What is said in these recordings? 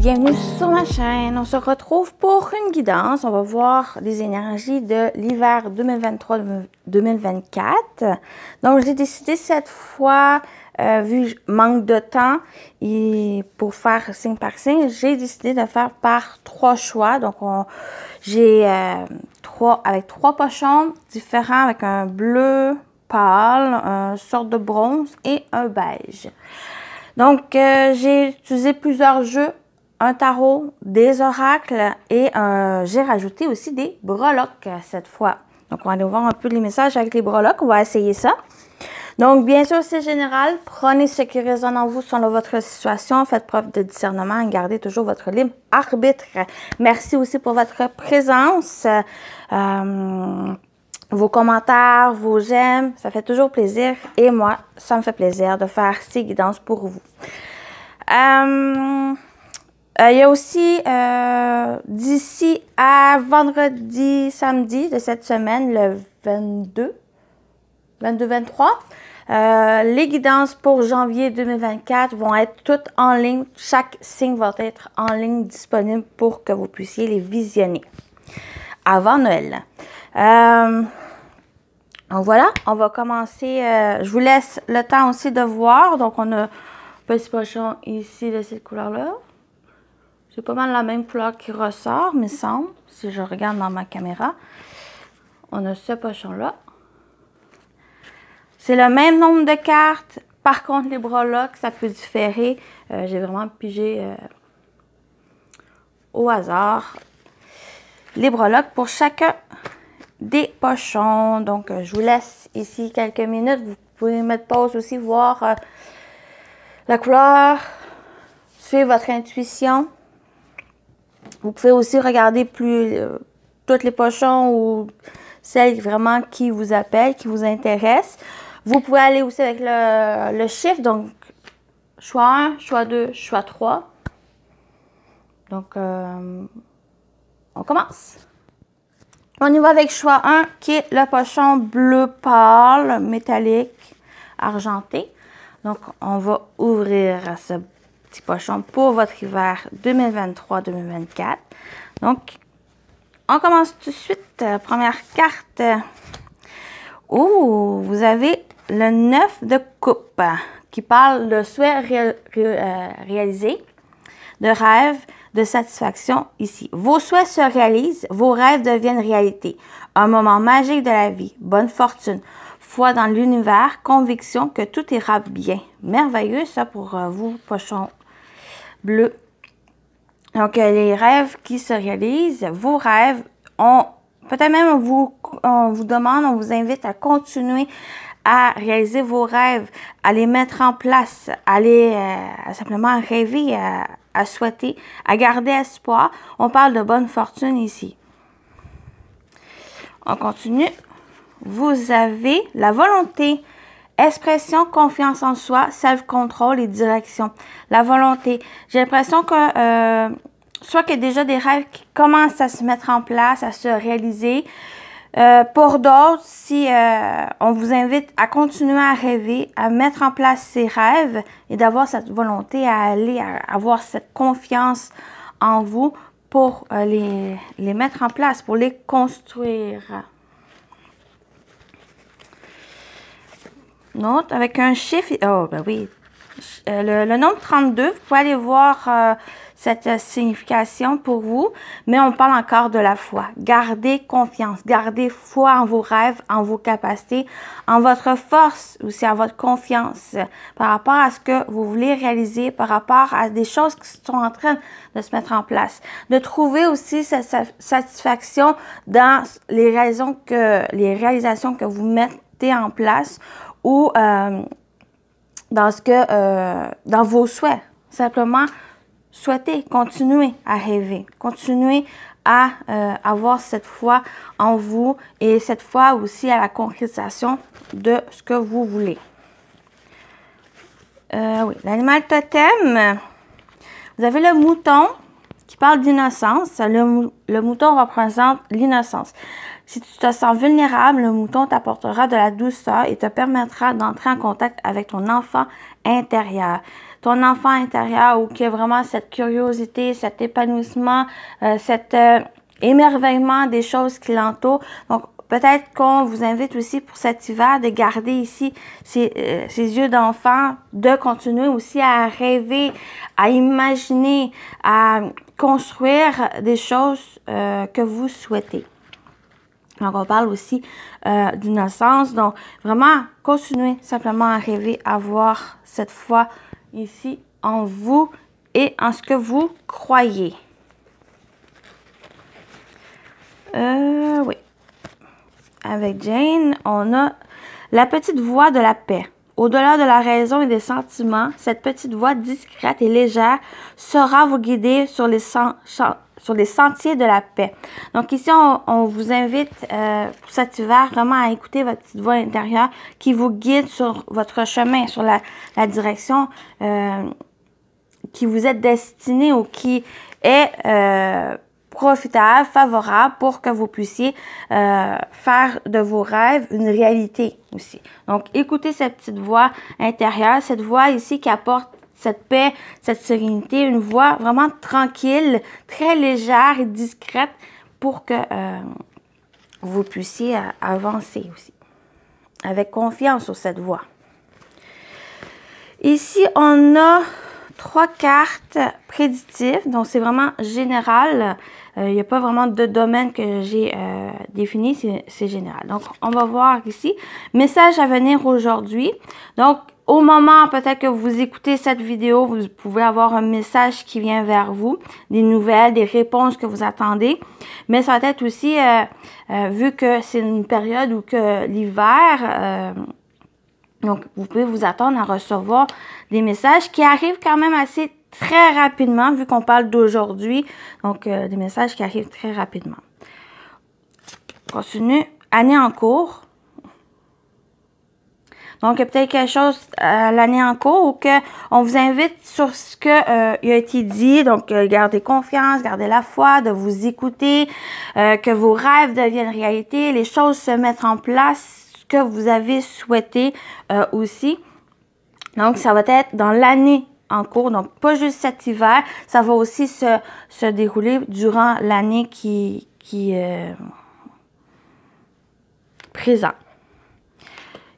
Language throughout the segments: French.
bienvenue sur ma chaîne. On se retrouve pour une guidance. On va voir les énergies de l'hiver 2023-2024. Donc, j'ai décidé cette fois, vu que je manque de temps et pour faire signe par signe, j'ai décidé de faire par 3 choix. Donc, j'ai avec 3 pochons différents avec un bleu pâle, une sorte de bronze et un beige. Donc, j'ai utilisé plusieurs jeux, un tarot, des oracles et j'ai rajouté aussi des breloques cette fois. Donc, on va aller voir un peu les messages avec les breloques. On va essayer ça. Donc, bien sûr, c'est général. Prenez ce qui résonne en vous selon votre situation. Faites preuve de discernement et gardez toujours votre libre arbitre. Merci aussi pour votre présence. Vos commentaires, vos j'aime, ça fait toujours plaisir. Et moi, ça me fait plaisir de faire ces guidances pour vous. Il y a aussi, d'ici à vendredi, samedi de cette semaine, le 22-23, les guidances pour janvier 2024 vont être toutes en ligne. Chaque signe va être en ligne disponible pour que vous puissiez les visionner avant Noël. Donc voilà, on va commencer. Je vous laisse le temps aussi de voir. Donc on a un petit pochon ici de cette couleur-là. C'est pas mal la même couleur qui ressort, me semble, si je regarde dans ma caméra. On a ce pochon-là. C'est le même nombre de cartes. Par contre, les breloques, ça peut différer. J'ai vraiment pigé au hasard les breloques pour chacun des pochons. Donc, je vous laisse ici quelques minutes. Vous pouvez mettre pause aussi, voir la couleur, suivre votre intuition. Vous pouvez aussi regarder tous les pochons ou celles vraiment qui vous appellent, qui vous intéressent. Vous pouvez aller aussi avec le chiffre. Donc, choix 1, choix 2, choix 3. Donc, on commence. On y va avec choix 1, qui est le pochon bleu pâle, métallique, argenté. Donc, on va ouvrir ce petit pochon pour votre hiver 2023-2024. Donc, on commence tout de suite. Première carte. Oh, vous avez le 9 de coupe qui parle de souhait réalisé, de rêve, de satisfaction ici. Vos souhaits se réalisent, vos rêves deviennent réalité. Un moment magique de la vie, bonne fortune, foi dans l'univers, conviction que tout ira bien. Merveilleux ça pour vous, pochon bleu. Donc, les rêves qui se réalisent, vos rêves, peut-être même on vous demande, on vous invite à continuer à réaliser vos rêves, à les mettre en place, à simplement rêver, à souhaiter, à garder espoir. On parle de bonne fortune ici. On continue. Vous avez la volonté, expression, confiance en soi, self-control et direction. La volonté. J'ai l'impression que soit qu'il y a déjà des rêves qui commencent à se mettre en place, à se réaliser. Pour d'autres, si on vous invite à continuer à rêver, à mettre en place ces rêves et d'avoir cette volonté à avoir cette confiance en vous pour les mettre en place, pour les construire. Une autre avec un chiffre. Oh, ben oui. Le nombre 32, vous pouvez aller voir cette signification pour vous, mais on parle encore de la foi. Gardez confiance, gardez foi en vos rêves, en vos capacités, en votre force, aussi en votre confiance par rapport à ce que vous voulez réaliser, par rapport à des choses qui sont en train de se mettre en place. De trouver aussi cette satisfaction dans les réalisations que vous mettez en place ou dans vos souhaits. Simplement, souhaitez, continuez à rêver, continuez à avoir cette foi en vous et cette foi aussi à la concrétisation de ce que vous voulez. Oui, l'animal totem, vous avez le mouton qui parle d'innocence. Le mouton représente l'innocence. Si tu te sens vulnérable, le mouton t'apportera de la douceur et te permettra d'entrer en contact avec ton enfant intérieur. Ton enfant intérieur où il y a vraiment cette curiosité, cet épanouissement, cet émerveillement des choses qui l'entourent. Donc, peut-être qu'on vous invite aussi pour cet hiver de garder ici ces yeux d'enfant, de continuer aussi à rêver, à imaginer, à construire des choses que vous souhaitez. Donc, on parle aussi d'innocence. Donc, vraiment, continuez simplement à rêver, à voir cette foi ici en vous et en ce que vous croyez. Oui. Avec Jane, on a la petite voix de la paix. Au-delà de la raison et des sentiments, cette petite voix discrète et légère saura vous guider sur les sentiers de la paix. Donc ici, on vous invite pour cet hiver vraiment à écouter votre petite voix intérieure qui vous guide sur votre chemin, sur la direction qui vous est destinée ou qui est profitable, favorable pour que vous puissiez faire de vos rêves une réalité aussi. Donc, écoutez cette petite voix intérieure, cette voix ici qui apporte cette paix, cette sérénité, une voix vraiment tranquille, très légère et discrète pour que vous puissiez avancer aussi. Avec confiance sur cette voix. Ici, on a 3 cartes prédictives, donc c'est vraiment général. Il n'y a pas vraiment de domaine que j'ai défini, c'est général. Donc, on va voir ici, message à venir aujourd'hui. Donc, au moment peut-être que vous écoutez cette vidéo, vous pouvez avoir un message qui vient vers vous, des nouvelles, des réponses que vous attendez. Mais ça va être aussi, vu que c'est une période où que l'hiver... donc, vous pouvez vous attendre à recevoir des messages qui arrivent quand même assez très rapidement, vu qu'on parle d'aujourd'hui. Donc, des messages qui arrivent très rapidement. On continue. Année en cours. Donc, il y a peut-être quelque chose à l'année en cours ou qu'on vous invite sur ce qui a été dit. Donc, gardez confiance, gardez la foi, de vous écouter, que vos rêves deviennent réalité, les choses se mettent en place, ce que vous avez souhaité aussi. Donc, ça va être dans l'année en cours, donc pas juste cet hiver, ça va aussi se dérouler durant l'année qui est présent.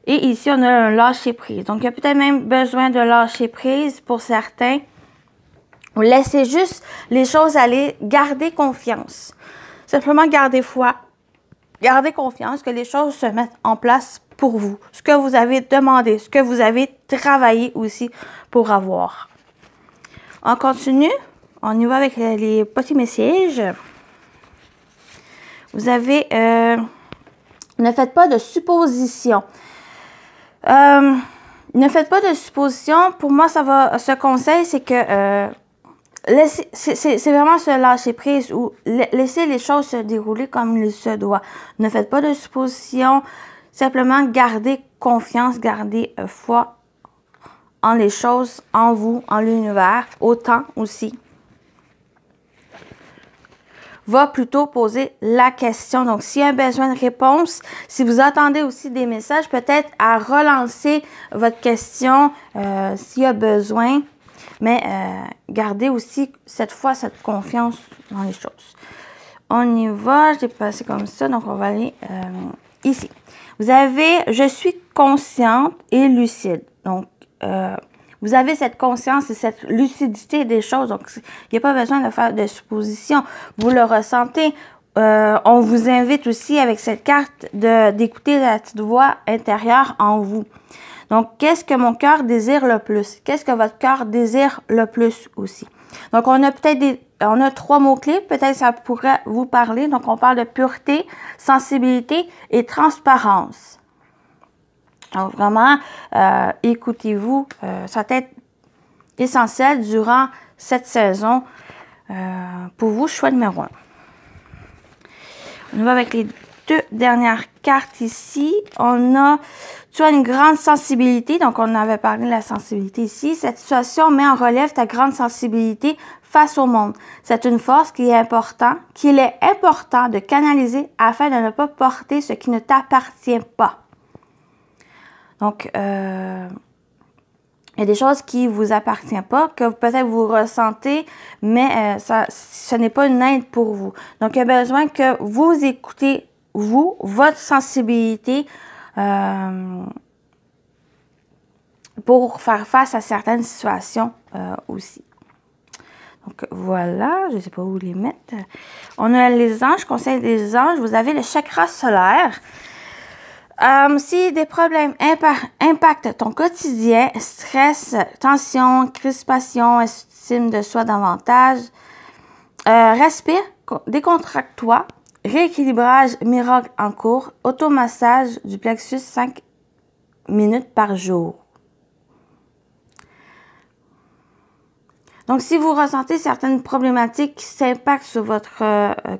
Et ici, on a un lâcher-prise. Donc, il y a peut-être même besoin de lâcher-prise pour certains. Laissez juste les choses aller, gardez confiance. Simplement gardez foi, gardez confiance que les choses se mettent en place pour vous. Ce que vous avez demandé, ce que vous avez travaillé aussi pour avoir. On continue. On y va avec les petits messages. Vous avez... ne faites pas de suppositions. Ne faites pas de suppositions. Pour moi, ce conseil, c'est que c'est vraiment se lâcher prise ou laisser les choses se dérouler comme il se doit. Ne faites pas de suppositions. Simplement, gardez confiance, gardez foi en les choses, en vous, en l'univers, autant aussi. Va plutôt poser la question. Donc, s'il y a un besoin de réponse, si vous attendez aussi des messages, peut-être à relancer votre question s'il y a besoin. Mais gardez aussi cette fois cette confiance dans les choses. On y va. Je l'ai passé comme ça. Donc, on va aller ici. Vous avez « Je suis consciente et lucide ». Donc, vous avez cette conscience et cette lucidité des choses. Donc, il n'y a pas besoin de faire de suppositions. Vous le ressentez. On vous invite aussi avec cette carte d'écouter la petite voix intérieure en vous. Donc, qu'est-ce que mon cœur désire le plus? Qu'est-ce que votre cœur désire le plus aussi? Donc, on a peut-être on a 3 mots-clés. Peut-être ça pourrait vous parler. Donc, on parle de pureté, sensibilité et transparence. Donc, vraiment, écoutez-vous. Ça va être essentiel durant cette saison pour vous, choix numéro 1. On va avec les 2 dernières cartes ici. On a, tu as une grande sensibilité. Donc, on avait parlé de la sensibilité ici. Cette situation met en relief ta grande sensibilité face au monde. C'est une force qu'il est important de canaliser afin de ne pas porter ce qui ne t'appartient pas. Donc, il y a des choses qui ne vous appartiennent pas, que peut-être vous ressentez, mais ce n'est pas une aide pour vous. Donc, il y a besoin que vous écoutez, vous, votre sensibilité, pour faire face à certaines situations aussi. Donc, voilà, je ne sais pas où les mettre. On a les anges, conseil des anges. Vous avez le chakra solaire. Si des problèmes impactent ton quotidien, stress, tension, crispation, estime de soi davantage, respire, décontracte-toi, rééquilibrage miracle en cours, automassage du plexus 5 minutes par jour. Donc, si vous ressentez certaines problématiques qui s'impactent sur votre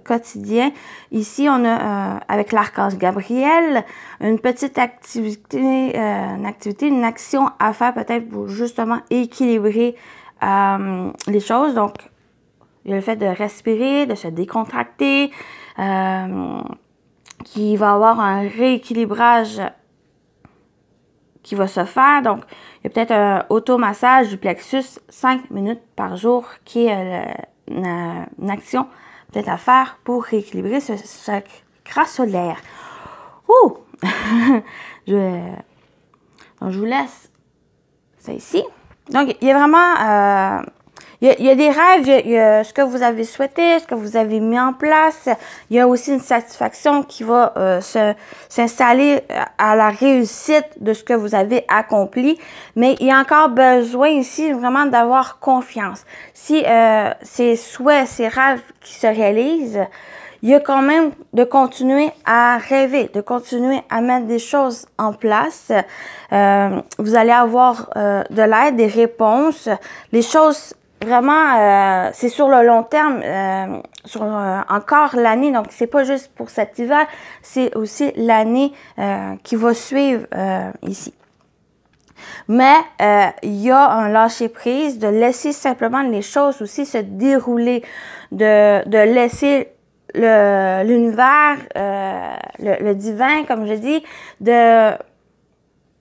quotidien, ici, on a, avec l'archange Gabriel, une petite activité, une action à faire peut-être pour justement équilibrer les choses. Donc, il y a le fait de respirer, de se décontracter, qui va avoir un rééquilibrage qui va se faire. Donc, il y a peut-être un automassage du plexus 5 minutes par jour qui est une action peut-être à faire pour rééquilibrer ce chakra solaire. Ouh! Donc, je vous laisse ça ici. Donc, il y a vraiment... il y a des rêves, il y a ce que vous avez souhaité, ce que vous avez mis en place. Il y a aussi une satisfaction qui va s'installer à la réussite de ce que vous avez accompli. Mais il y a encore besoin ici vraiment d'avoir confiance. Si ces souhaits, ces rêves qui se réalisent, il y a quand même de continuer à rêver, de continuer à mettre des choses en place. Vous allez avoir de l'aide, des réponses, les choses. Vraiment, c'est sur le long terme, sur encore l'année. Donc, c'est pas juste pour cet hiver, c'est aussi l'année qui va suivre ici. Mais il y a un lâcher-prise, de laisser simplement les choses aussi se dérouler, de laisser l'univers, le divin, comme je dis, de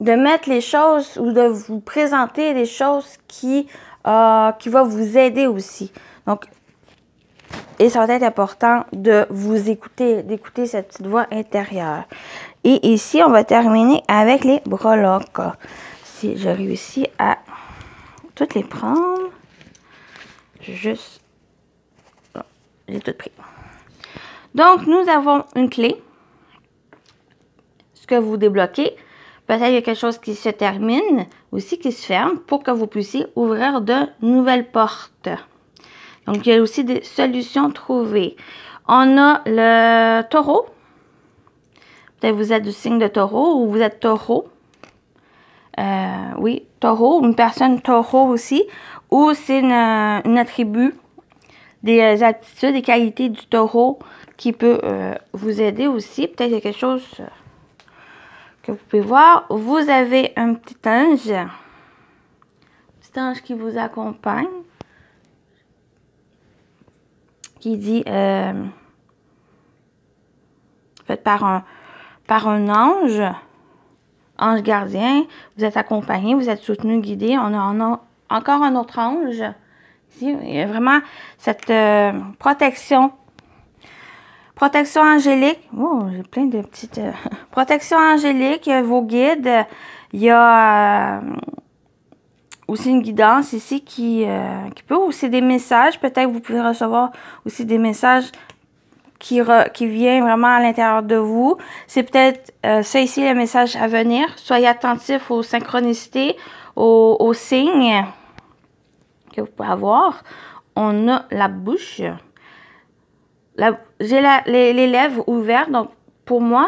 mettre les choses ou de vous présenter des choses qui va vous aider aussi. Donc, et ça va être important de vous écouter, d'écouter cette petite voix intérieure. Et ici, on va terminer avec les breloques. Si je réussis à toutes les prendre, juste, bon, j'ai tout pris. Donc, nous avons une clé. Ce que vous débloquez. Peut-être qu'il y a quelque chose qui se termine, aussi qui se ferme, pour que vous puissiez ouvrir de nouvelles portes. Donc, il y a aussi des solutions trouvées. On a le taureau. Peut-être vous êtes du signe de taureau ou vous êtes taureau. Oui, taureau, une personne taureau aussi. Ou c'est une attribut, des aptitudes, des qualités du taureau qui peut vous aider aussi. Peut-être qu'il y a quelque chose... que vous pouvez voir, vous avez un petit ange qui vous accompagne, qui dit, fait par un ange gardien, vous êtes accompagné, vous êtes soutenu, guidé. On a encore un autre ange, ici, il y a vraiment cette protection angélique. Oh, j'ai plein de petites... protection angélique, vos guides. Il y a aussi une guidance ici qui peut aussi des messages. Peut-être que vous pouvez recevoir aussi des messages qui viennent vraiment à l'intérieur de vous. C'est peut-être ça ici, le message à venir. Soyez attentifs aux synchronicités, aux signes que vous pouvez avoir. On a la bouche. J'ai les lèvres ouvertes, donc pour moi,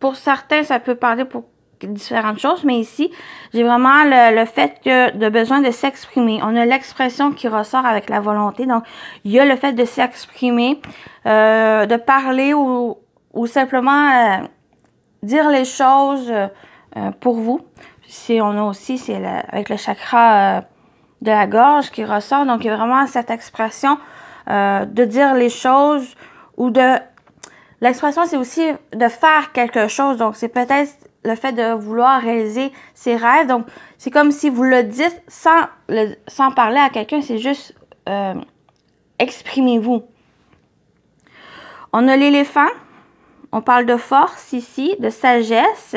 pour certains, ça peut parler pour différentes choses, mais ici, j'ai vraiment le fait de besoin de s'exprimer. On a l'expression qui ressort avec la volonté, donc il y a le fait de s'exprimer, de parler ou simplement dire les choses pour vous. Si on a aussi, c'est avec le chakra de la gorge qui ressort. Donc, il y a vraiment cette expression de dire les choses ou de... L'expression, c'est aussi de faire quelque chose. Donc, c'est peut-être le fait de vouloir réaliser ses rêves. Donc, c'est comme si vous le dites sans parler à quelqu'un. C'est juste exprimez-vous. On a l'éléphant. On parle de force ici, de sagesse.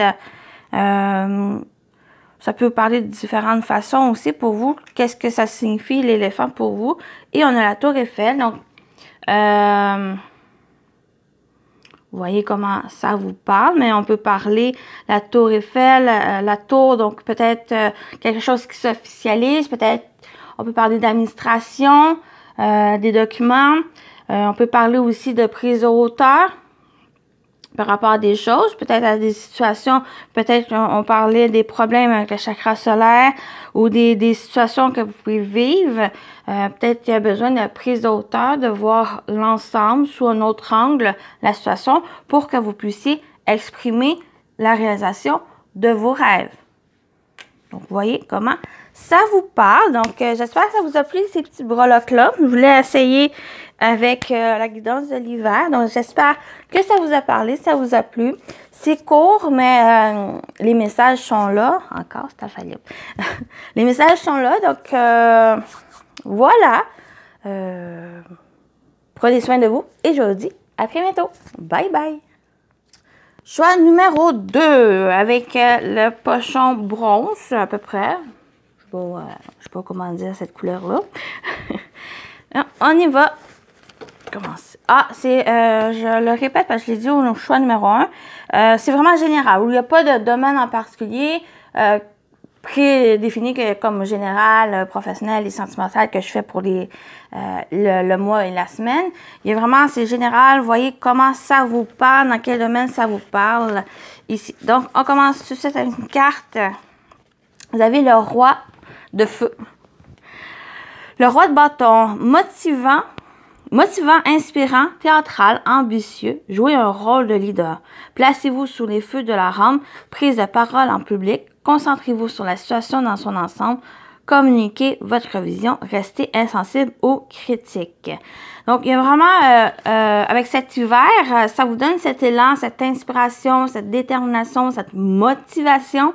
Ça peut parler de différentes façons aussi pour vous. Qu'est-ce que ça signifie l'éléphant pour vous? Et on a la tour Eiffel. Donc, vous voyez comment ça vous parle, mais on peut parler la tour Eiffel, la tour, donc peut-être quelque chose qui s'officialise, peut-être on peut parler d'administration, des documents, on peut parler aussi de prise de hauteur par rapport à des choses, peut-être à des situations, peut-être on parlait des problèmes avec le chakra solaire ou des situations que vous pouvez vivre. Peut-être qu'il y a besoin de prise de hauteur, de voir l'ensemble sous un autre angle, la situation, pour que vous puissiez exprimer la réalisation de vos rêves. Donc, vous voyez comment ça vous parle. Donc, j'espère que ça vous a plu, ces petits breloques-là. Je voulais essayer avec la guidance de l'hiver. Donc, j'espère que ça vous a parlé, ça vous a plu. C'est court, mais les messages sont là. Encore, c'est infaillible. Les messages sont là. Donc, voilà. Prenez soin de vous et je vous dis à très bientôt. Bye bye. Choix numéro 2 avec le pochon bronze à peu près. Je sais pas comment dire cette couleur-là. On y va. Commence. Ah, je le répète parce que je l'ai dit au choix numéro 1. C'est vraiment général. Il n'y a pas de domaine en particulier prédéfini comme général, professionnel et sentimental que je fais pour le mois et la semaine. Il y a vraiment, c'est général. Vous voyez comment ça vous parle, dans quel domaine ça vous parle ici. Donc, on commence tout de suite avec une carte. Vous avez le roi de feu. Le roi de bâton, motivant, inspirant, théâtral, ambitieux, jouez un rôle de leader. Placez-vous sous les feux de la rampe, prise de parole en public, concentrez-vous sur la situation dans son ensemble, communiquez votre vision, restez insensible aux critiques. Donc, il y a vraiment, avec cet hiver, ça vous donne cet élan, cette inspiration, cette détermination, cette motivation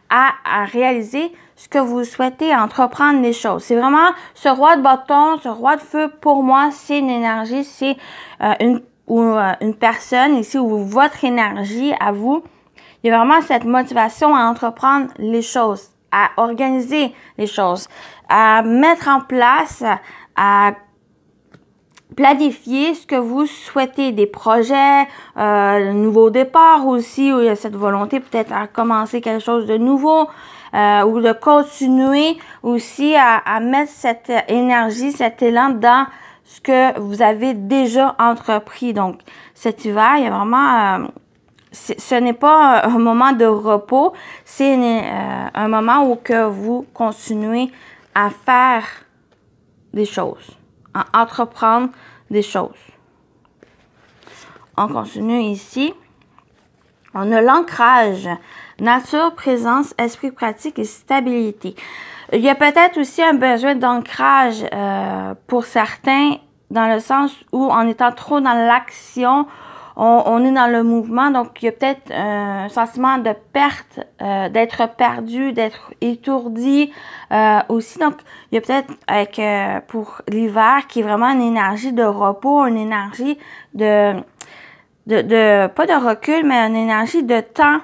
à réaliser ce que vous souhaitez, entreprendre les choses. C'est vraiment ce roi de bâton, ce roi de feu, pour moi, c'est une énergie, c'est une personne ici, ou votre énergie à vous. Il y a vraiment cette motivation à entreprendre les choses, à organiser les choses, à mettre en place, à planifier ce que vous souhaitez, des projets, nouveau départ aussi, où il y a cette volonté peut-être à commencer quelque chose de nouveau, ou de continuer aussi à mettre cette énergie, cet élan dans ce que vous avez déjà entrepris. Donc, cet hiver, il y a vraiment... ce n'est pas un moment de repos, c'est un moment où que vous continuez à faire des choses, à entreprendre des choses. On continue ici. On a l'ancrage, nature, présence, esprit pratique et stabilité. Il y a peut-être aussi un besoin d'ancrage pour certains, dans le sens où en étant trop dans l'action, on est dans le mouvement, donc il y a peut-être un sentiment de perte, d'être perdu, d'être étourdi aussi. Donc, il y a peut-être avec pour l'hiver qui est vraiment une énergie de repos, une énergie pas de recul, mais une énergie de temps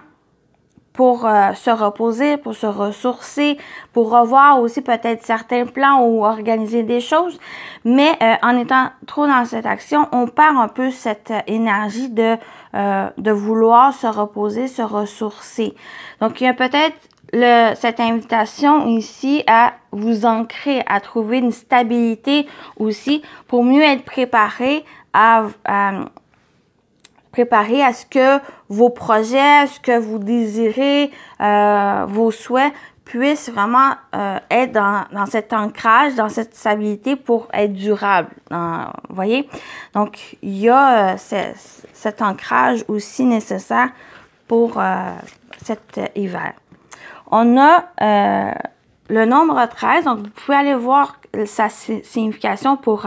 pour se reposer, pour se ressourcer, pour revoir aussi peut-être certains plans ou organiser des choses. Mais en étant trop dans cette action, on perd un peu cette énergie de vouloir se reposer, se ressourcer. Donc, il y a peut-être cette invitation ici à vous ancrer, à trouver une stabilité aussi pour mieux être préparé à ce que vos projets, ce que vous désirez, vos souhaits puissent vraiment être dans cet ancrage, dans cette stabilité pour être durable. Vous voyez? Donc, il y a cet ancrage aussi nécessaire pour cet hiver. On a le nombre 13, donc vous pouvez aller voir sa signification pour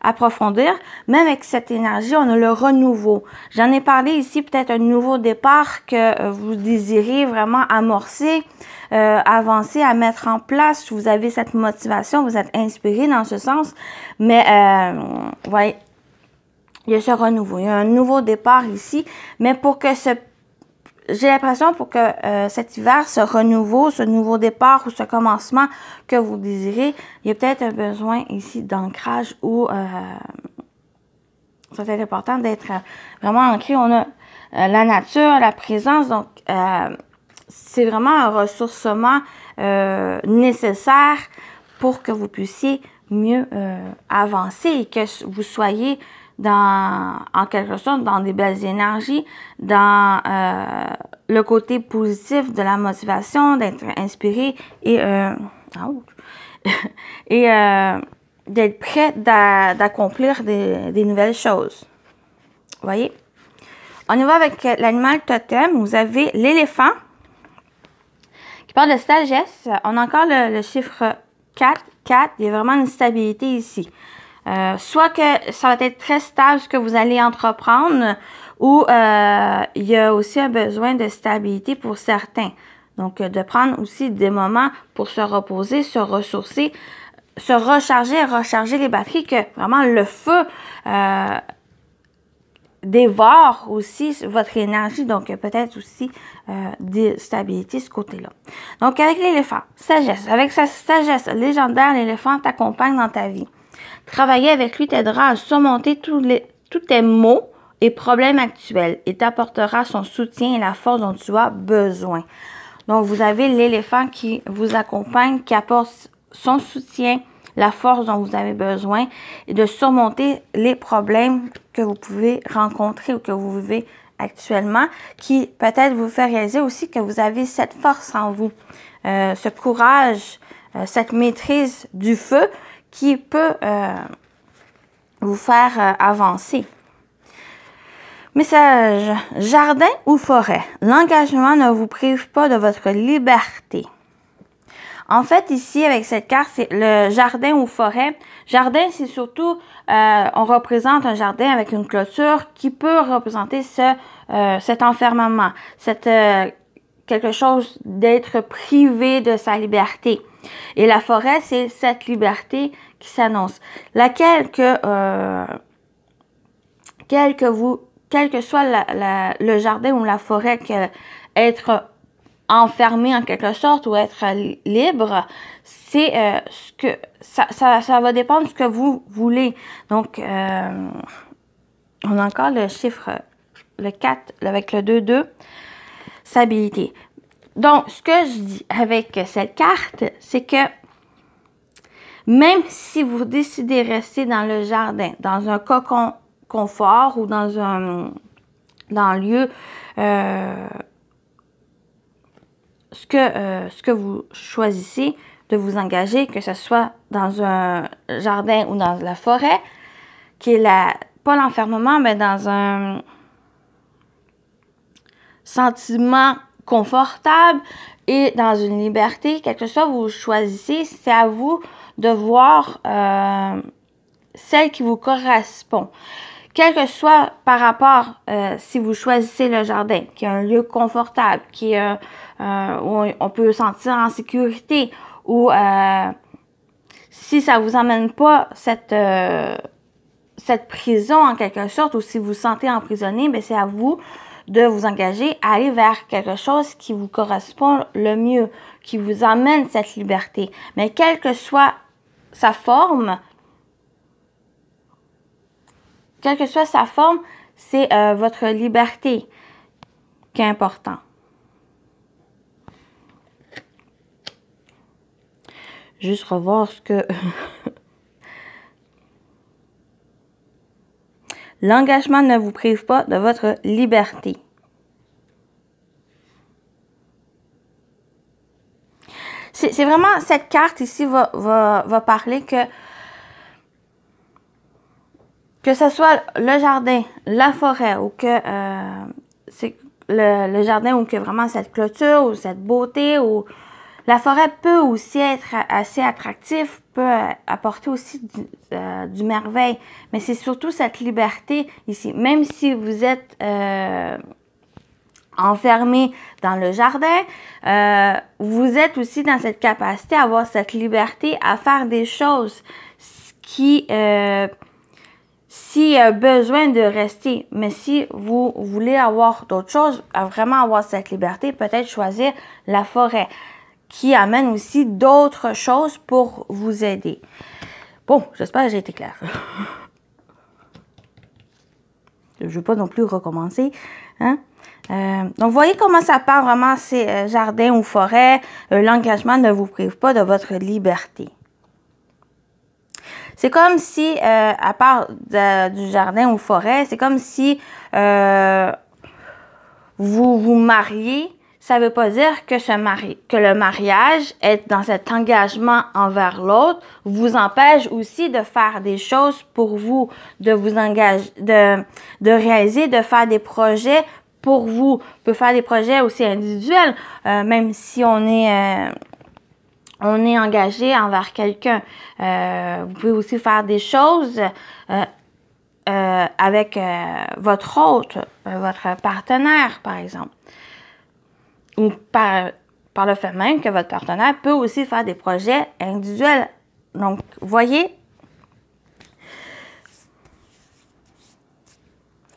approfondir. Mais avec cette énergie, on a le renouveau. J'en ai parlé ici, peut-être un nouveau départ que vous désirez vraiment amorcer, avancer, à mettre en place. Vous avez cette motivation, vous êtes inspiré dans ce sens. Mais, vous voyez, il y a ce renouveau. Il y a un nouveau départ ici. Mais pour que j'ai l'impression pour que cet hiver, ce renouveau, ce nouveau départ ou ce commencement que vous désirez, il y a peut-être un besoin ici d'ancrage ou ça va être important d'être vraiment ancré. On a la nature, la présence, donc c'est vraiment un ressourcement nécessaire pour que vous puissiez mieux avancer et que vous soyez en quelque sorte, dans des belles énergies, dans le côté positif de la motivation, d'être inspiré et, et d'être prêt d'accomplir des nouvelles choses. Vous voyez? On y va avec l'animal totem. Vous avez l'éléphant qui parle de sagesse. On a encore le chiffre 4. 4, il y a vraiment une stabilité ici. Soit que ça va être très stable ce que vous allez entreprendre ou il y a aussi un besoin de stabilité pour certains. Donc, de prendre aussi des moments pour se reposer, se ressourcer, se recharger les batteries, que vraiment le feu dévore aussi votre énergie. Donc, peut-être aussi de stabilité ce côté-là. Donc, avec l'éléphant, sagesse. Avec sa sagesse légendaire, l'éléphant t'accompagne dans ta vie. Travailler avec lui t'aidera à surmonter tous tes maux et problèmes actuels et t'apportera son soutien et la force dont tu as besoin. Donc, vous avez l'éléphant qui vous accompagne, qui apporte son soutien, la force dont vous avez besoin et de surmonter les problèmes que vous pouvez rencontrer ou que vous vivez actuellement, qui peut-être vous fait réaliser aussi que vous avez cette force en vous, ce courage, cette maîtrise du feu qui peut vous faire avancer. Message, jardin ou forêt. L'engagement ne vous prive pas de votre liberté. En fait, ici, avec cette carte, c'est le jardin ou forêt. Jardin, c'est surtout, on représente un jardin avec une clôture qui peut représenter cet enfermement, quelque chose d'être privé de sa liberté. Et la forêt, c'est cette liberté qui s'annonce. Laquelle quel que soit le jardin ou la forêt, être enfermé en quelque sorte ou être libre, c'est ça va dépendre de ce que vous voulez. Donc, on a encore le chiffre, le 4 avec le 2-2, stabilité. Donc, ce que je dis avec cette carte, c'est que même si vous décidez de rester dans le jardin, dans un cocon confort ou dans un lieu, ce que vous choisissez de vous engager, que ce soit dans un jardin ou dans la forêt, qui est pas l'enfermement, mais dans un sentiment confortable et dans une liberté, quelque chose que vous choisissez, c'est à vous de voir celle qui vous correspond. Quel que soit par rapport, si vous choisissez le jardin, qui est un lieu confortable, qui est où on peut se sentir en sécurité, ou si ça vous emmène pas cette prison en quelque sorte, ou si vous vous sentez emprisonné, bien c'est à vous de vous engager à aller vers quelque chose qui vous correspond le mieux, qui vous amène cette liberté. Mais quelle que soit sa forme, c'est votre liberté qui est important. Juste revoir ce que... L'engagement ne vous prive pas de votre liberté. C'est vraiment, cette carte ici va parler que ce soit le jardin, la forêt, ou que c'est le jardin, ou que vraiment cette clôture, ou cette beauté, ou La forêt peut aussi être assez attractive, peut apporter aussi du merveille, mais c'est surtout cette liberté ici. Même si vous êtes enfermé dans le jardin, vous êtes aussi dans cette capacité à avoir cette liberté à faire des choses qui, s'il y a besoin de rester, mais si vous voulez avoir d'autres choses, à vraiment avoir cette liberté, peut-être choisir la forêt, qui amène aussi d'autres choses pour vous aider. Bon, j'espère que j'ai été claire. Je ne veux pas non plus recommencer. Hein? Donc, voyez comment ça parle vraiment ces jardins ou forêts. L'engagement ne vous prive pas de votre liberté. C'est comme si, à part du jardin ou forêt, c'est comme si vous vous mariez. Ça ne veut pas dire que le mariage, être dans cet engagement envers l'autre, vous empêche aussi de faire des choses pour vous, de vous engager, de réaliser, de faire des projets pour vous. On peut faire des projets aussi individuels, même si on est engagé envers quelqu'un. Vous pouvez aussi faire des choses avec votre hôte, votre partenaire, par exemple. Ou par le fait même que votre partenaire peut aussi faire des projets individuels. Donc, voyez,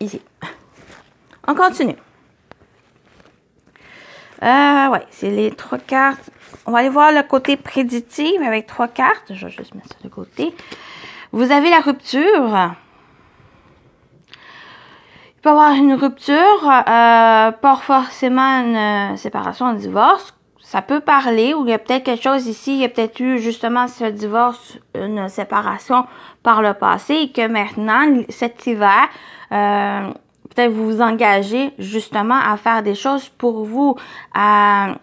ici. On continue. Ouais, c'est les 3 cartes. On va aller voir le côté prédictif avec 3 cartes. Je vais juste mettre ça de côté. Vous avez la rupture. Il peut y avoir une rupture, pas forcément une séparation, un divorce. Ça peut parler, ou il y a peut-être quelque chose ici, il y a peut-être eu justement ce divorce, une séparation par le passé, et que maintenant, cet hiver, peut-être vous vous engagez justement à faire des choses pour vous, à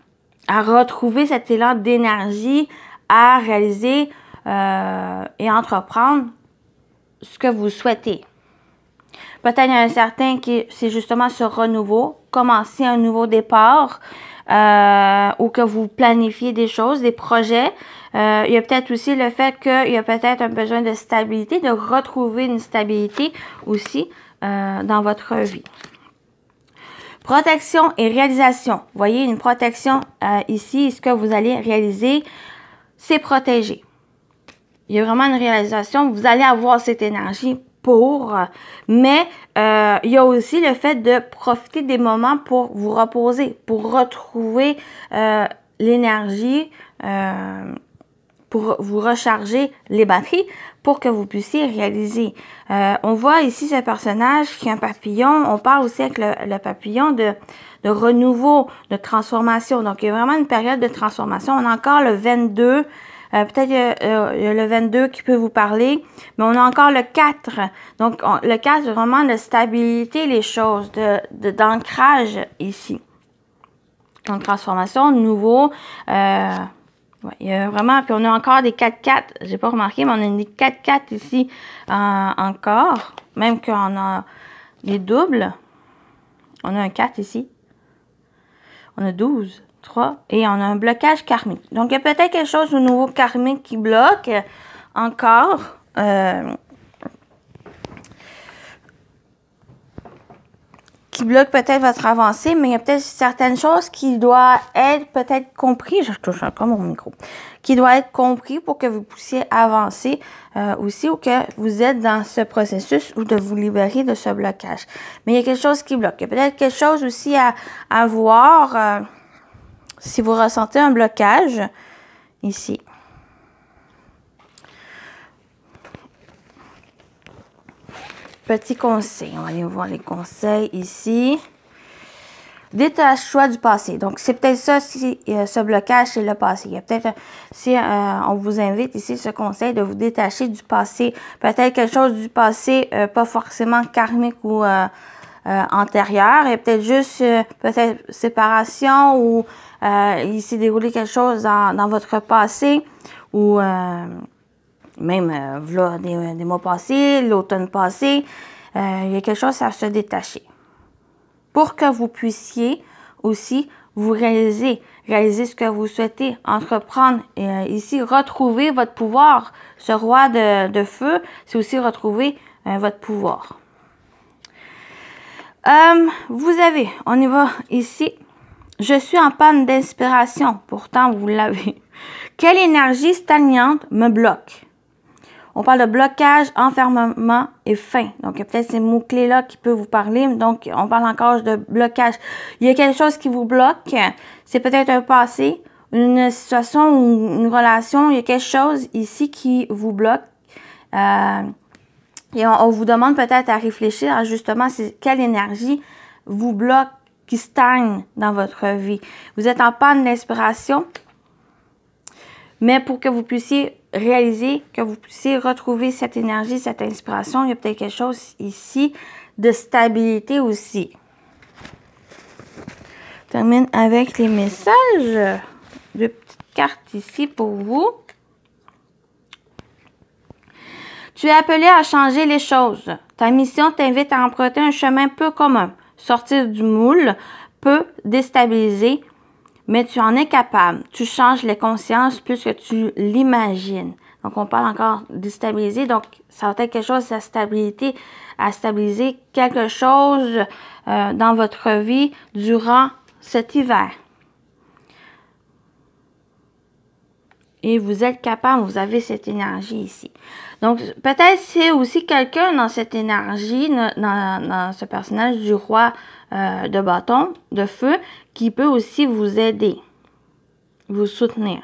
retrouver cet élan d'énergie, à réaliser et entreprendre ce que vous souhaitez. Peut-être il y a un certain qui, c'est justement ce renouveau, commencer un nouveau départ, ou que vous planifiez des choses, des projets. Il y a peut-être aussi le fait qu'il y a peut-être un besoin de stabilité, de retrouver une stabilité aussi dans votre vie. Protection et réalisation. Vous voyez, une protection ici, ce que vous allez réaliser, c'est protéger. Il y a vraiment une réalisation, vous allez avoir cette énergie mais il y a aussi le fait de profiter des moments pour vous reposer, pour retrouver l'énergie, pour vous recharger les batteries, pour que vous puissiez réaliser. On voit ici ce personnage qui a un papillon. On parle aussi avec le papillon de renouveau, de transformation. Donc, il y a vraiment une période de transformation. On a encore le 22. Peut-être il y a le 22 qui peut vous parler, mais on a encore le 4. Donc, le 4, c'est vraiment de stabilité les choses, d'ancrage ici. Donc, transformation, nouveau. Ouais, il y a vraiment, puis on a encore des 4-4. J'ai pas remarqué, mais on a des 4-4 ici encore. Même qu'on a des doubles. On a un 4 ici. On a 12. 3, et on a un blocage karmique. Donc, il y a peut-être quelque chose au niveau karmique qui bloque encore. Qui bloque peut-être votre avancée, mais il y a peut-être certaines choses qui doivent être peut-être compris. Je touche encore mon micro. Qui doit être compris pour que vous puissiez avancer aussi, ou que vous êtes dans ce processus ou de vous libérer de ce blocage. Mais il y a quelque chose qui bloque. Il y a peut-être quelque chose aussi à voir. Si vous ressentez un blocage, ici. Petit conseil, on va aller voir les conseils ici. Détache-toi du passé. Donc, c'est peut-être ça, si ce blocage, c'est le passé. Il y a peut-être, si on vous invite ici, ce conseil de vous détacher du passé. Peut-être quelque chose du passé, pas forcément karmique ou antérieur. Et peut-être juste, peut-être séparation ou il s'est déroulé quelque chose dans votre passé ou même voilà, des mois passés, l'automne passé. Il y a quelque chose à se détacher. Pour que vous puissiez aussi vous réaliser réaliser ce que vous souhaitez entreprendre. Et ici, retrouver votre pouvoir. Ce roi de feu, c'est aussi retrouver votre pouvoir. Vous avez, on y va ici, je suis en panne d'inspiration, pourtant vous l'avez. Quelle énergie stagnante me bloque? On parle de blocage, enfermement et faim. Donc, il y a peut-être ces mots-clés-là qui peuvent vous parler. Donc, on parle encore de blocage. Il y a quelque chose qui vous bloque. C'est peut-être un passé, une situation ou une relation. Il y a quelque chose ici qui vous bloque. Et on vous demande peut-être à réfléchir à justement quelle énergie vous bloque, qui stagne dans votre vie. Vous êtes en panne d'inspiration, mais pour que vous puissiez réaliser, que vous puissiez retrouver cette énergie, cette inspiration, il y a peut-être quelque chose ici de stabilité aussi. Je termine avec les messages. Deux petites cartes ici pour vous. Tu es appelé à changer les choses. Ta mission t'invite à emprunter un chemin peu commun. Sortir du moule peut déstabiliser, mais tu en es capable. Tu changes les consciences plus que tu l'imagines. Donc, on parle encore de déstabiliser. Donc, ça va être quelque chose à stabiliser quelque chose dans votre vie durant cet hiver. Et vous êtes capable, vous avez cette énergie ici. Donc, peut-être c'est aussi quelqu'un dans cette énergie, dans ce personnage du roi de bâton, de feu, qui peut aussi vous aider, vous soutenir.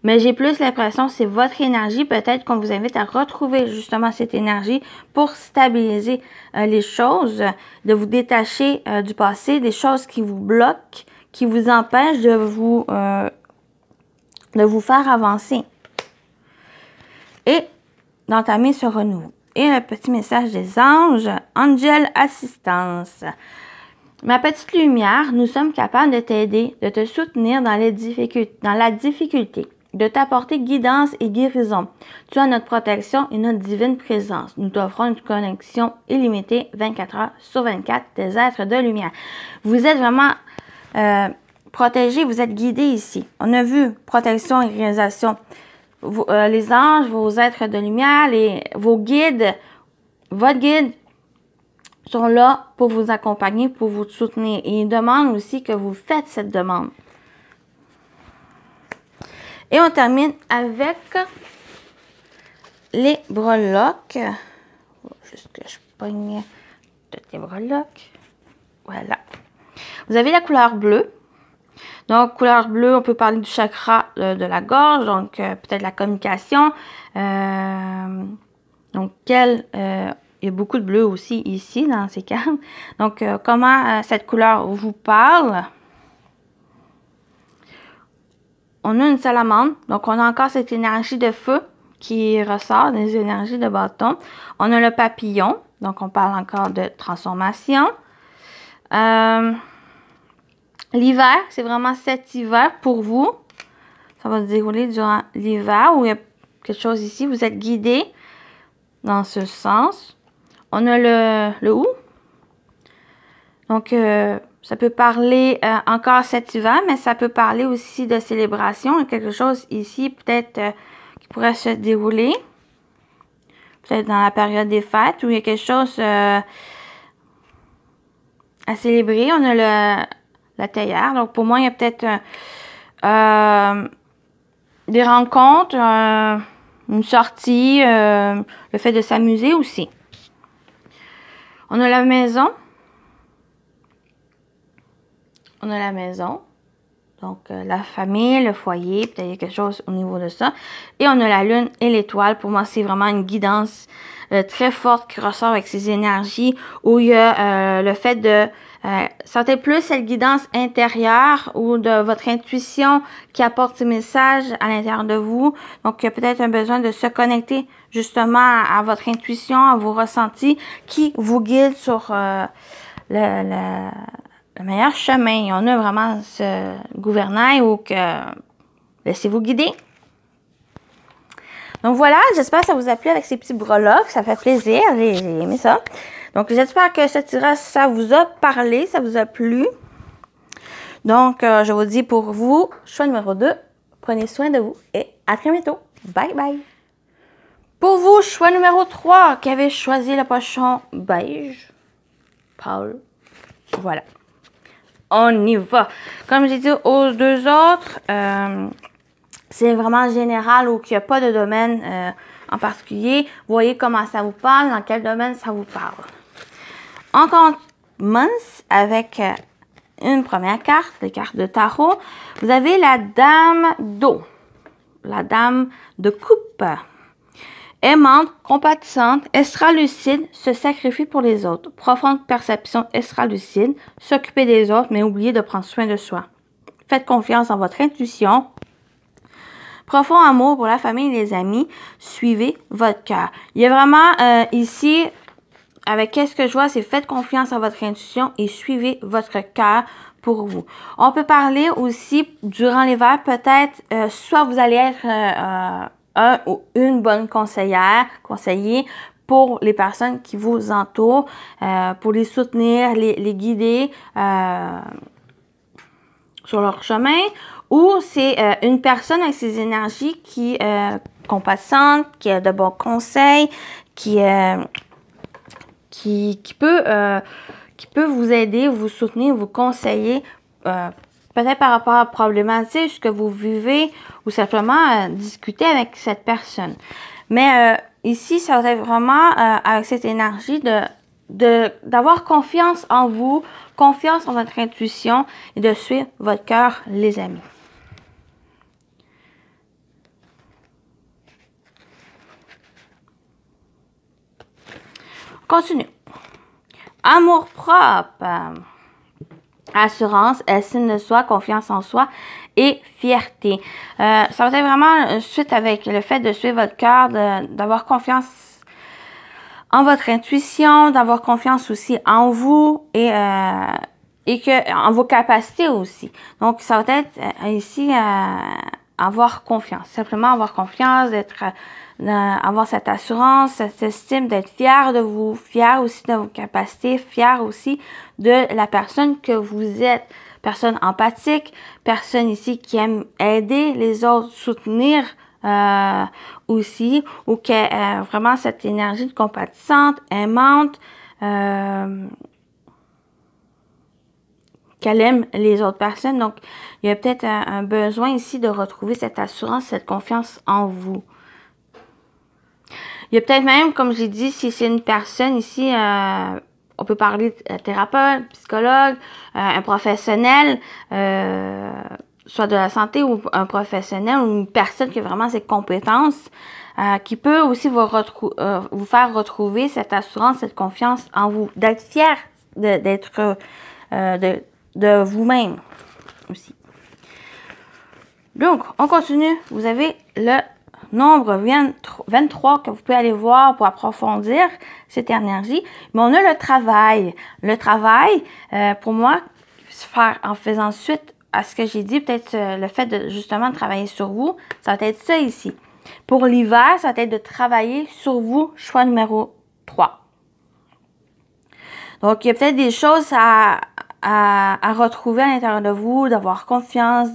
Mais j'ai plus l'impression que c'est votre énergie. Peut-être qu'on vous invite à retrouver justement cette énergie pour stabiliser les choses, de vous détacher du passé, des choses qui vous bloquent, qui vous empêchent de vous faire avancer et d'entamer ce renouveau. Et le petit message des anges, Angel Assistance. Ma petite lumière, nous sommes capables de t'aider, de te soutenir dans la difficulté, de t'apporter guidance et guérison. Tu as notre protection et notre divine présence. Nous t'offrons une connexion illimitée 24 heures sur 24 des êtres de lumière. Vous êtes vraiment protégés, vous êtes guidés ici. On a vu protection et réalisation. Les anges, vos êtres de lumière, vos guides, votre guide sont là pour vous accompagner, pour vous soutenir. Et ils demandent aussi que vous faites cette demande. Et on termine avec les breloques. Juste que je pogne toutes les breloques. Voilà. Vous avez la couleur bleue. Donc, couleur bleue, on peut parler du chakra de la gorge, donc peut-être la communication. Donc, il y a beaucoup de bleu aussi ici dans ces cartes. Donc, comment cette couleur vous parle? On a une salamandre, donc on a encore cette énergie de feu qui ressort, des énergies de bâton. On a le papillon, donc on parle encore de transformation. L'hiver, c'est vraiment cet hiver pour vous. Ça va se dérouler durant l'hiver où il y a quelque chose ici. Vous êtes guidé dans ce sens. On a le où. Donc, ça peut parler encore cet hiver, mais ça peut parler aussi de célébration. Il y a quelque chose ici peut-être qui pourrait se dérouler. Peut-être dans la période des fêtes où il y a quelque chose à célébrer. On a la théière. Donc, pour moi, il y a peut-être des rencontres, une sortie, le fait de s'amuser aussi. On a la maison. On a la maison. Donc, la famille, le foyer, peut-être il y a quelque chose au niveau de ça. Et on a la lune et l'étoile. Pour moi, c'est vraiment une guidance très forte qui ressort avec ces énergies où il y a le fait de sentez plus cette guidance intérieure ou de votre intuition qui apporte ces messages à l'intérieur de vous. Donc, il y a peut-être un besoin de se connecter justement à votre intuition, à vos ressentis qui vous guident sur le meilleur chemin. On a vraiment ce gouvernail où que laissez-vous guider. Donc voilà, j'espère que ça vous a plu avec ces petits breloques. Ça fait plaisir, j'ai aimé ça. Donc j'espère que ce tirage, ça vous a parlé, ça vous a plu. Donc, je vous dis pour vous, choix numéro 2, prenez soin de vous et à très bientôt. Bye bye! Pour vous, choix numéro 3, qui avez choisi le pochon beige, Paul, voilà. On y va. Comme j'ai dit aux deux autres, c'est vraiment général ou qu'il n'y a pas de domaine en particulier. Voyez comment ça vous parle, dans quel domaine ça vous parle. On commence avec une première carte, les cartes de tarot. Vous avez la dame d'eau, la dame de coupe. Aimante, compatissante, extra-lucide, se sacrifie pour les autres. Profonde perception extra-lucide, s'occuper des autres, mais oublier de prendre soin de soi. Faites confiance en votre intuition. Profond amour pour la famille et les amis. Suivez votre cœur. Il y a vraiment ici, avec qu'est-ce que je vois, c'est faites confiance en votre intuition et suivez votre cœur pour vous. On peut parler aussi, durant l'hiver, peut-être, soit vous allez être un ou une bonne conseiller pour les personnes qui vous entourent, pour les soutenir, les guider sur leur chemin, ou c'est une personne avec ses énergies qui est compatissante, qui a de bons conseils, qui peut vous aider, vous soutenir, vous conseiller, peut-être par rapport à la problématique, ce que vous vivez, ou simplement discuter avec cette personne. Mais ici, ça va être vraiment avec cette énergie d'avoir confiance en vous, confiance en votre intuition et de suivre votre cœur, les amis. Continue. Amour propre. Assurance, estime de soi, confiance en soi et fierté. Ça va être vraiment suite avec le fait de suivre votre cœur, d'avoir confiance en votre intuition, d'avoir confiance aussi en vous et en vos capacités aussi. Donc, ça va être ici avoir confiance. Simplement avoir confiance, avoir cette assurance, cette estime, d'être fier de vous, fier aussi de vos capacités, fier aussi de la personne que vous êtes. Personne empathique, personne ici qui aime aider les autres, soutenir aussi, ou qui a vraiment cette énergie de compatissante, aimante, qu'elle aime les autres personnes. Donc, il y a peut-être un besoin ici de retrouver cette assurance, cette confiance en vous. Il y a peut-être même, comme j'ai dit, si c'est une personne ici, on peut parler de thérapeute, psychologue, un professionnel, soit de la santé ou un professionnel ou une personne qui a vraiment ses compétences, qui peut aussi vous faire retrouver cette assurance, cette confiance en vous, d'être fier de vous-même aussi. Donc, on continue. Vous avez le nombre 23 que vous pouvez aller voir pour approfondir cette énergie. Mais on a le travail. Le travail, pour moi, en faisant suite à ce que j'ai dit, peut-être le fait de justement de travailler sur vous, ça va être ça ici. Pour l'hiver, ça va être de travailler sur vous, choix numéro 3. Donc, il y a peut-être des choses à retrouver à l'intérieur de vous, d'avoir confiance,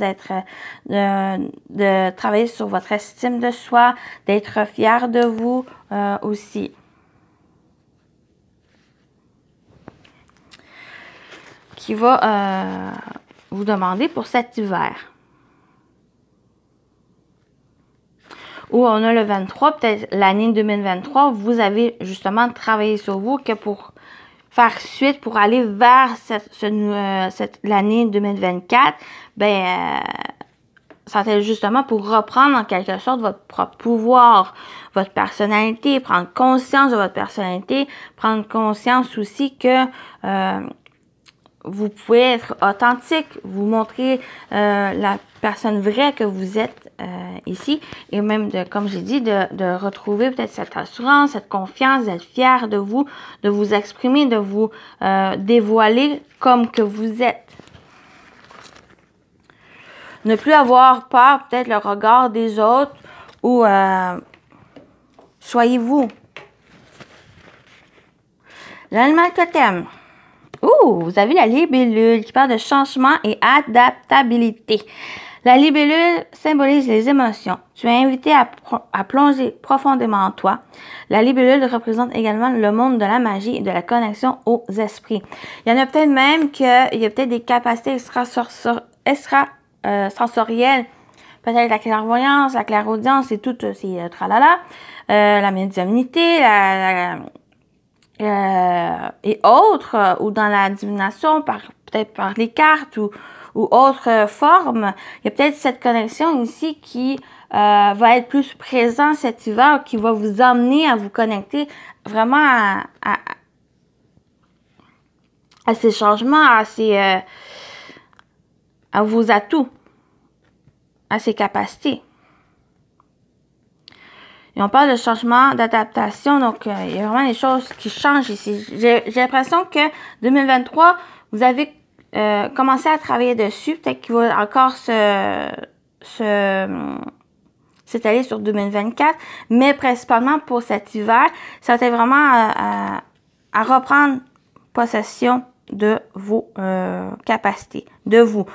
de travailler sur votre estime de soi, d'être fier de vous aussi. Qui va vous demander pour cet hiver. Où on a le 23, peut-être l'année 2023, vous avez justement travaillé sur vous que pour faire suite, pour aller vers l'année 2024, ça va être justement pour reprendre en quelque sorte votre propre pouvoir, votre personnalité, prendre conscience de votre personnalité, prendre conscience aussi que vous pouvez être authentique, vous montrer la personne vraie que vous êtes ici, et même, comme j'ai dit, de retrouver peut-être cette assurance, cette confiance, d'être fier de vous exprimer, de vous dévoiler comme que vous êtes. Ne plus avoir peur, peut-être le regard des autres, ou soyez vous. L'animal totem. Ouh, vous avez la libellule qui parle de changement et adaptabilité. La libellule symbolise les émotions. Tu es invité à plonger profondément en toi. La libellule représente également le monde de la magie et de la connexion aux esprits. Il y en a peut-être même qu'il y a peut-être des capacités extrasensorielles, peut-être la clairvoyance, la clairaudience et tout ces tralala, la médiumnité, et autres, ou dans la divination, peut-être par les cartes ou autre forme. Il y a peut-être cette connexion ici qui va être plus présente cet hiver, qui va vous emmener à vous connecter vraiment à ces changements, à vos atouts, à ses capacités. Et on parle de changement, d'adaptation, donc il y a vraiment des choses qui changent ici. J'ai l'impression que 2023, vous avez commencé à travailler dessus. Peut-être qu'il va encore s'étaler sur 2024, mais principalement pour cet hiver, ça va être vraiment à reprendre possession de vos capacités, de vous,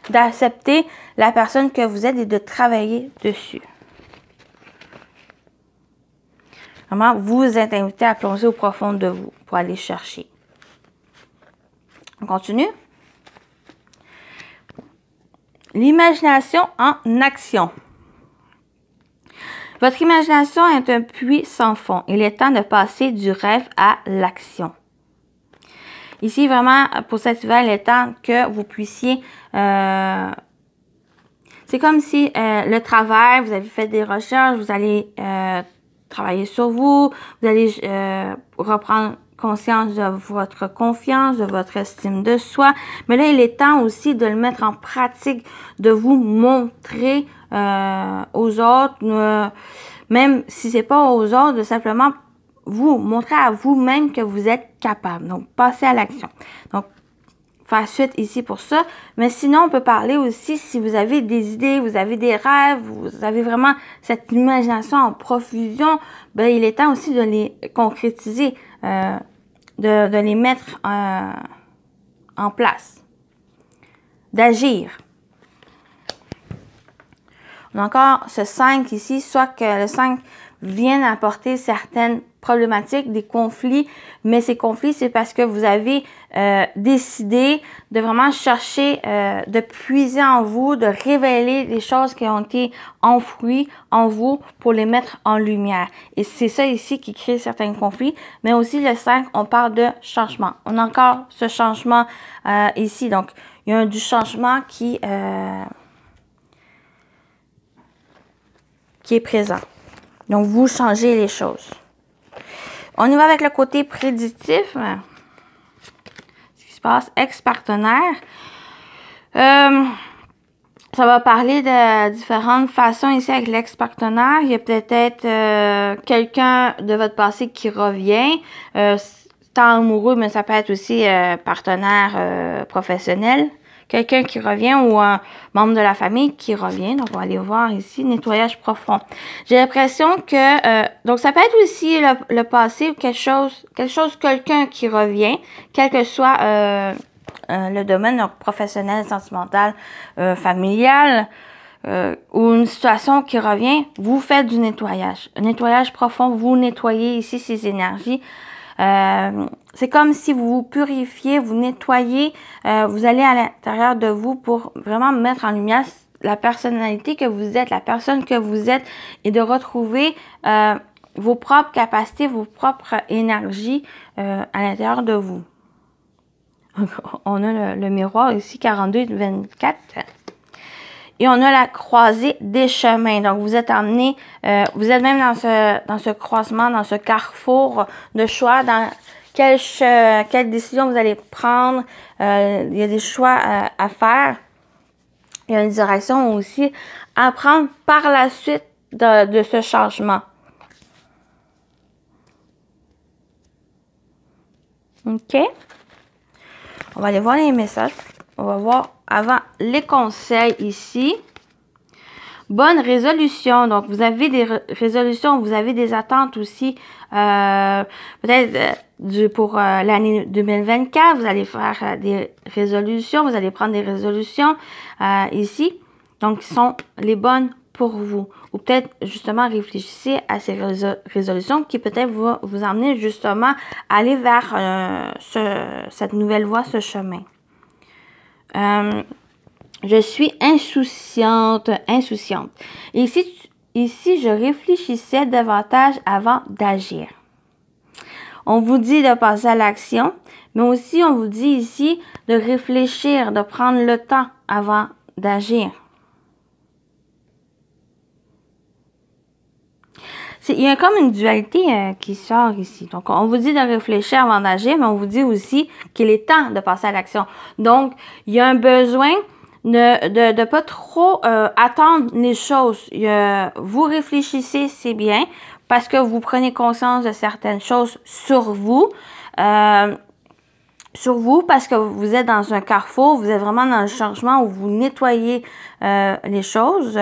d'accepter la personne que vous êtes et de travailler dessus. Vraiment, vous êtes invité à plonger au profond de vous pour aller chercher. On continue. L'imagination en action. Votre imagination est un puits sans fond. Il est temps de passer du rêve à l'action. Ici, vraiment, pour cet hiver, il est temps que vous puissiez... c'est comme si le travail, vous avez fait des recherches, vous allez travailler sur vous, vous allez reprendre conscience de votre confiance, de votre estime de soi. Mais là, il est temps aussi de le mettre en pratique, de vous montrer aux autres, même si c'est pas aux autres, de simplement vous montrer à vous-même que vous êtes capable. Donc, passez à l'action. Donc, faire suite ici pour ça. Mais sinon, on peut parler aussi si vous avez des idées, vous avez des rêves, vous avez vraiment cette imagination en profusion, ben, il est temps aussi de les concrétiser, de les mettre en place, d'agir. On a encore ce 5 ici, soit que le 5 vienne apporter certaines problématiques, des conflits, mais ces conflits, c'est parce que vous avez décidé de vraiment chercher, de puiser en vous, de révéler les choses qui ont été enfouies en vous pour les mettre en lumière. Et c'est ça ici qui crée certains conflits, mais aussi le 5, on parle de changement. On a encore ce changement ici, donc il y a du changement qui est présent. Donc, vous changez les choses. On y va avec le côté prédictif. Ce qui se passe, ex-partenaire. Ça va parler de différentes façons ici avec l'ex-partenaire. Il y a peut-être quelqu'un de votre passé qui revient. Tant amoureux, mais ça peut être aussi partenaire professionnel. Quelqu'un qui revient ou un membre de la famille qui revient. Donc, on va aller voir ici, nettoyage profond. J'ai l'impression que, donc ça peut être aussi le passé ou quelque chose, quelqu'un qui revient, quel que soit le domaine, donc professionnel, sentimental, familial, ou une situation qui revient, vous faites du nettoyage. Un nettoyage profond, vous nettoyez ici ces énergies. C'est comme si vous vous purifiez, vous nettoyez, vous allez à l'intérieur de vous pour vraiment mettre en lumière la personnalité que vous êtes, la personne que vous êtes et de retrouver vos propres capacités, vos propres énergies à l'intérieur de vous. On a le miroir ici, 42-24. Et on a la croisée des chemins. Donc, vous êtes emmené, vous êtes même dans ce croisement, dans ce carrefour de choix, dans quelle décision vous allez prendre. Il y a des choix à faire. Il y a une direction aussi à prendre par la suite de ce changement. OK? On va aller voir les messages. On va voir avant les conseils ici. Bonne résolution. Donc, vous avez des résolutions, vous avez des attentes aussi. Peut-être pour l'année 2024. Vous allez faire des résolutions. Vous allez prendre des résolutions ici. Donc, qui sont les bonnes pour vous. Ou peut-être, justement, réfléchissez à ces résolutions qui peut-être vont vous emmener, justement, à aller vers cette nouvelle voie, ce chemin. Je suis insouciante. Ici, je réfléchissais davantage avant d'agir. On vous dit de passer à l'action, mais aussi on vous dit ici de réfléchir, de prendre le temps avant d'agir. Il y a comme une dualité qui sort ici. Donc, on vous dit de réfléchir avant d'agir, mais on vous dit aussi qu'il est temps de passer à l'action. Donc, il y a un besoin de pas trop attendre les choses. Vous réfléchissez, c'est bien, parce que vous prenez conscience de certaines choses sur vous. Parce que vous êtes dans un carrefour, vous êtes vraiment dans le changement où vous nettoyez les choses.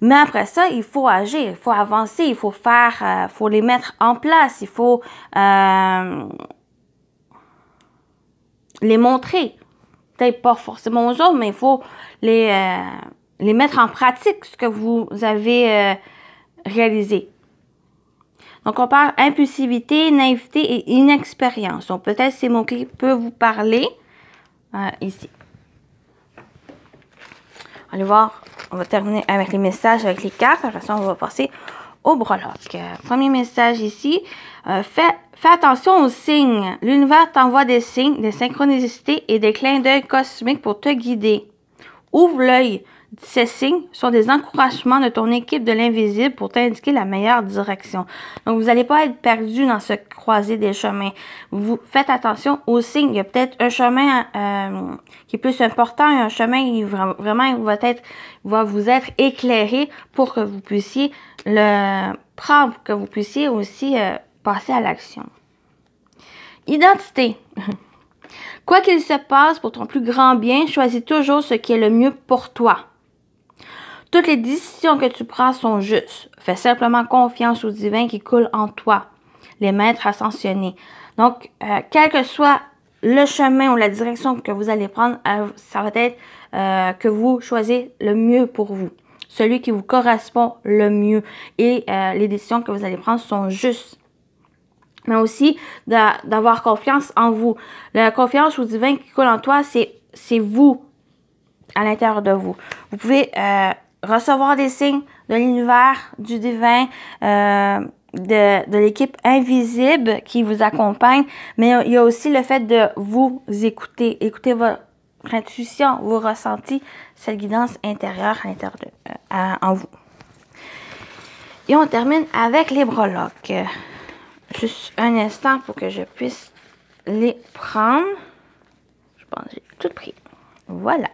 Mais après ça, il faut agir, il faut avancer, il faut faire, faut les mettre en place, il faut les montrer. Peut-être pas forcément aux autres, mais il faut les mettre en pratique, ce que vous avez réalisé. Donc, on parle impulsivité, naïveté et inexpérience. Donc, peut-être ces mots-clés peuvent vous parler ici. Allez voir, on va terminer avec les messages, avec les cartes. De toute façon, on va passer au breloque. Premier message ici. Fais attention aux signes. L'univers t'envoie des signes, des synchronicités et des clins d'œil cosmiques pour te guider. Ouvre l'œil. Ces signes sont des encouragements de ton équipe de l'invisible pour t'indiquer la meilleure direction. Donc, vous n'allez pas être perdu dans ce croisé des chemins. Vous faites attention aux signes. Il y a peut-être un chemin qui est plus important et un chemin qui vraiment va vous être éclairé pour que vous puissiez le prendre, pour que vous puissiez aussi passer à l'action. Identité. Quoi qu'il se passe pour ton plus grand bien, choisis toujours ce qui est le mieux pour toi. Toutes les décisions que tu prends sont justes. Fais simplement confiance au divin qui coule en toi, les maîtres ascensionnés. Donc, quel que soit le chemin ou la direction que vous allez prendre, ça va être que vous choisissez le mieux pour vous, celui qui vous correspond le mieux. Et les décisions que vous allez prendre sont justes. Mais aussi d'avoir confiance en vous. La confiance au divin qui coule en toi, c'est vous, à l'intérieur de vous. Vous pouvez recevoir des signes de l'univers, du divin, de l'équipe invisible qui vous accompagne, mais il y a aussi le fait de vous écouter, écouter votre intuition, vos ressentis, cette guidance intérieure à l'intérieur en vous. Et on termine avec les breloques. Juste un instant pour que je puisse les prendre. Je pense que j'ai tout pris. Voilà.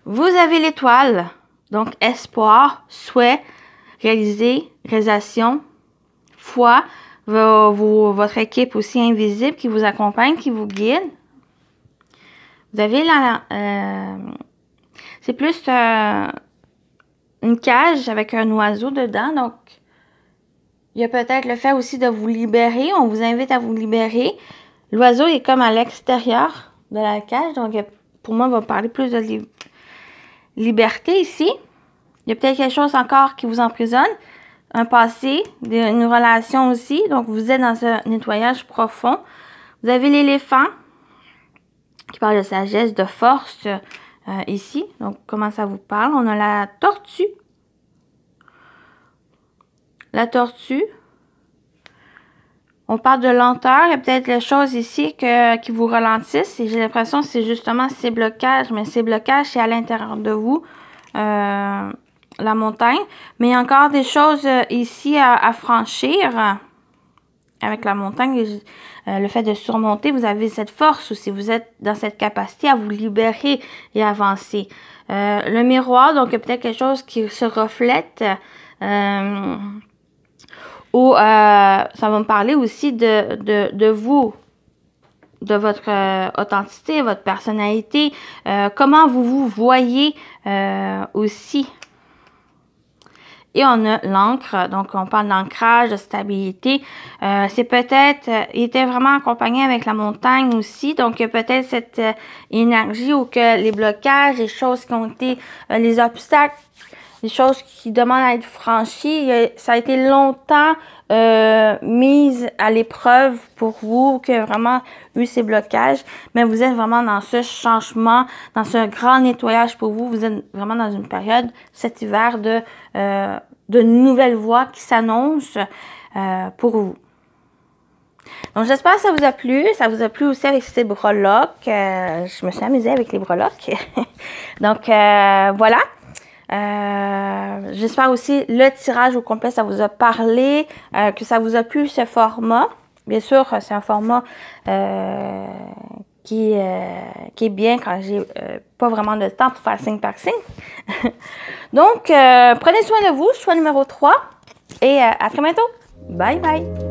Vous avez l'étoile, donc espoir, souhait, réalisation, foi, votre équipe aussi invisible qui vous accompagne, qui vous guide. Vous avez c'est plus une cage avec un oiseau dedans, donc il y a peut-être le fait aussi de vous libérer. On vous invite à vous libérer. L'oiseau est comme à l'extérieur de la cage, donc pour moi, on va parler plus de liberté ici. Il y a peut-être quelque chose encore qui vous emprisonne. Un passé, une relation aussi. Donc, vous êtes dans un nettoyage profond. Vous avez l'éléphant qui parle de sagesse, de force ici. Donc, comment ça vous parle? On a la tortue. La tortue. On parle de lenteur. Il y a peut-être des choses ici qui vous ralentissent. Et j'ai l'impression que c'est justement ces blocages. Mais ces blocages, c'est à l'intérieur de vous. La montagne. Mais il y a encore des choses ici à franchir. Avec la montagne, le fait de surmonter, vous avez cette force aussi. Vous êtes dans cette capacité à vous libérer et avancer. Le miroir, donc il y a peut-être quelque chose qui se reflète. Ou ça va me parler aussi de vous, de votre authenticité, votre personnalité, comment vous vous voyez aussi. Et on a l'encre, donc on parle d'ancrage, de stabilité. C'est peut-être, il était vraiment accompagné avec la montagne aussi, donc peut-être cette énergie ou que les blocages, les choses qui ont été, les obstacles, les choses qui demandent à être franchies, ça a été longtemps mise à l'épreuve pour vous, que vraiment eu ces blocages, mais vous êtes vraiment dans ce changement, dans ce grand nettoyage pour vous. Vous êtes vraiment dans une période, cet hiver, de nouvelles voies qui s'annoncent pour vous. Donc, j'espère que ça vous a plu. Ça vous a plu aussi avec ces breloques. Je me suis amusée avec les breloques. Donc, voilà. J'espère aussi le tirage au complet, ça vous a parlé, que ça vous a plu ce format. Bien sûr, c'est un format qui est bien quand j'ai pas vraiment de temps pour faire signe par signe. Donc, prenez soin de vous, choix numéro 3 et à très bientôt. Bye bye!